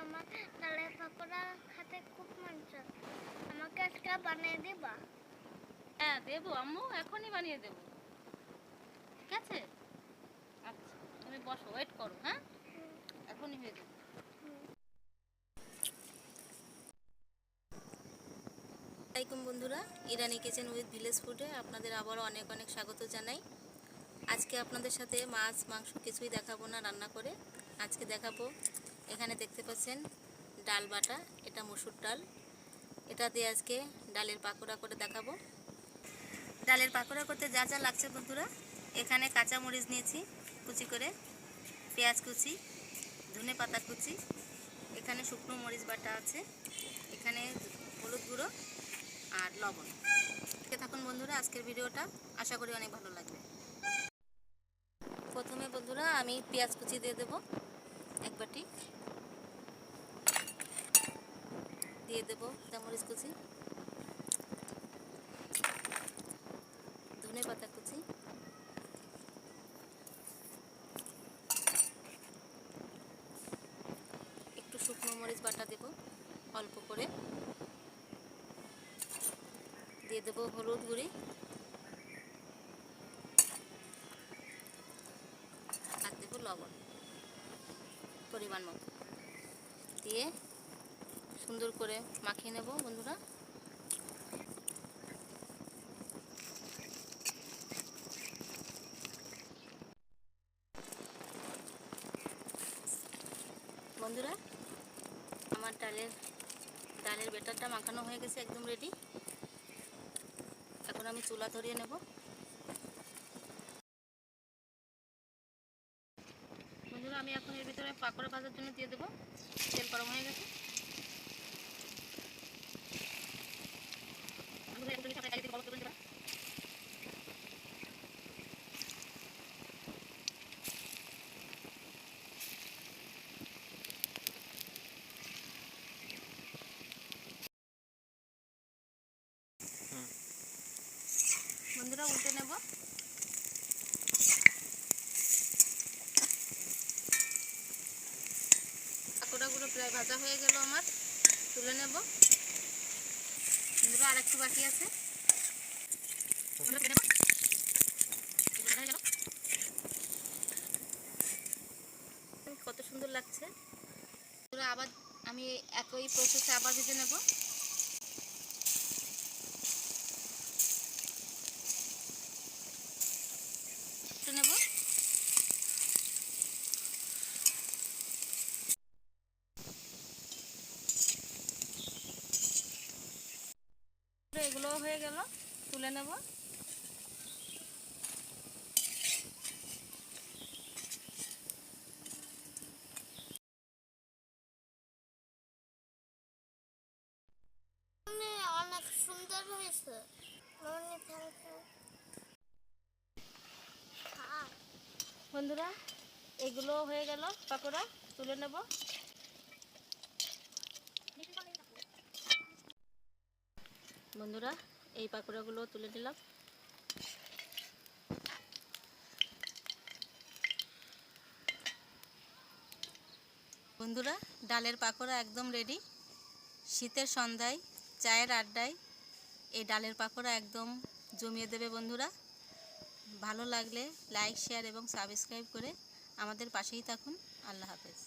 আমার ডালের পাকোড়া খেতে খুব মন চায়। আমাকে আজকে বানিয়ে দিবা? হ্যাঁ দেবো আম্মু, এখনই বানিয়ে দেবো। ঠিক আছে, আচ্ছা তুমি বসো, ওয়েট করো। হ্যাঁ, এখনই হয়ে যাবে। আসসালামাইকুম বন্ধুরা, ইরানি কিচেন উইথ ভিলেজ ফুডে আপনাদের আবারও অনেক অনেক স্বাগত জানাই। আজকে আপনাদের সাথে মাছ মাংস কিছুই দেখাবো না রান্না করে। আজকে দেখাবো, এখানে দেখতে পাচ্ছেন ডাল বাটা, এটা মসুর ডাল। এটা দিয়ে আজকে ডালের পাকোড়া করে দেখাবো। ডালের পাকোড়া করতে যা যা লাগছে বন্ধুরা, এখানে কাঁচা মরিচ নিয়েছি কুচি করে, পেঁয়াজ কুচি, ধনে পাতা কুচি, এখানে শুকনো মরিচ বাটা আছে, এখানে হলুদ গুঁড়ো আর লবণ। দেখতে থাকুন বন্ধুরা আজকের ভিডিওটা, আশা করি অনেক ভালো লাগবে। প্রথমে বন্ধুরা আমি পেঁয়াজ কুচি দিয়ে দেব, এক বাটি দিয়ে দেব মরিচ কুচি, ধনে পাতা কুচি, একটু শুকনো মরিচ বাটা দেব অল্প করে, দিয়ে দেব হলুদ গুঁড়ি আর দেব লবণ পরিমাণ মতো, দিয়ে সুন্দর করে মাখিয়ে নেব বন্ধুরা। বন্ধুরা আমার ডালের ব্যাটারটা মাখানো হয়ে গেছে, একদম রেডি। এখন আমি চুলা ধরিয়ে নেব। বন্ধুরা আমি এখন এর ভিতরে পাকোড়া ভাজার জন্য দিয়ে দেবো। তেল গরম হয়ে গেছে। বন্ধুরা উল্টে নেব। পাকোড়াগুলো প্রায় ভাজা হয়ে গেল আমার, তুলে নেব। বন্ধুরা আর একটু বাকি আছে, কত সুন্দর লাগছে। আবার আমি একই প্রসেসে আবার ভেজে নেব। নেব এগুলো হয়ে গেল, তুলে নেব। অনেক সুন্দর হয়েছে। বন্ধুরা এগুলো হয়ে গেল পাকোড়া, তুলে নেব। বন্ধুরা এই পাকোড়াগুলো তুলে নিলাম। বন্ধুরা ডালের পাকোড়া একদম রেডি। শীতের সন্ধ্যায় চায়ের আড্ডায় এই ডালের পাকোড়া একদম জমিয়ে দেবে বন্ধুরা। ভালো লাগলে লাইক শেয়ার এবং সাবস্ক্রাইব করে আমাদের পাশেই থাকুন। আল্লাহ হাফেজ।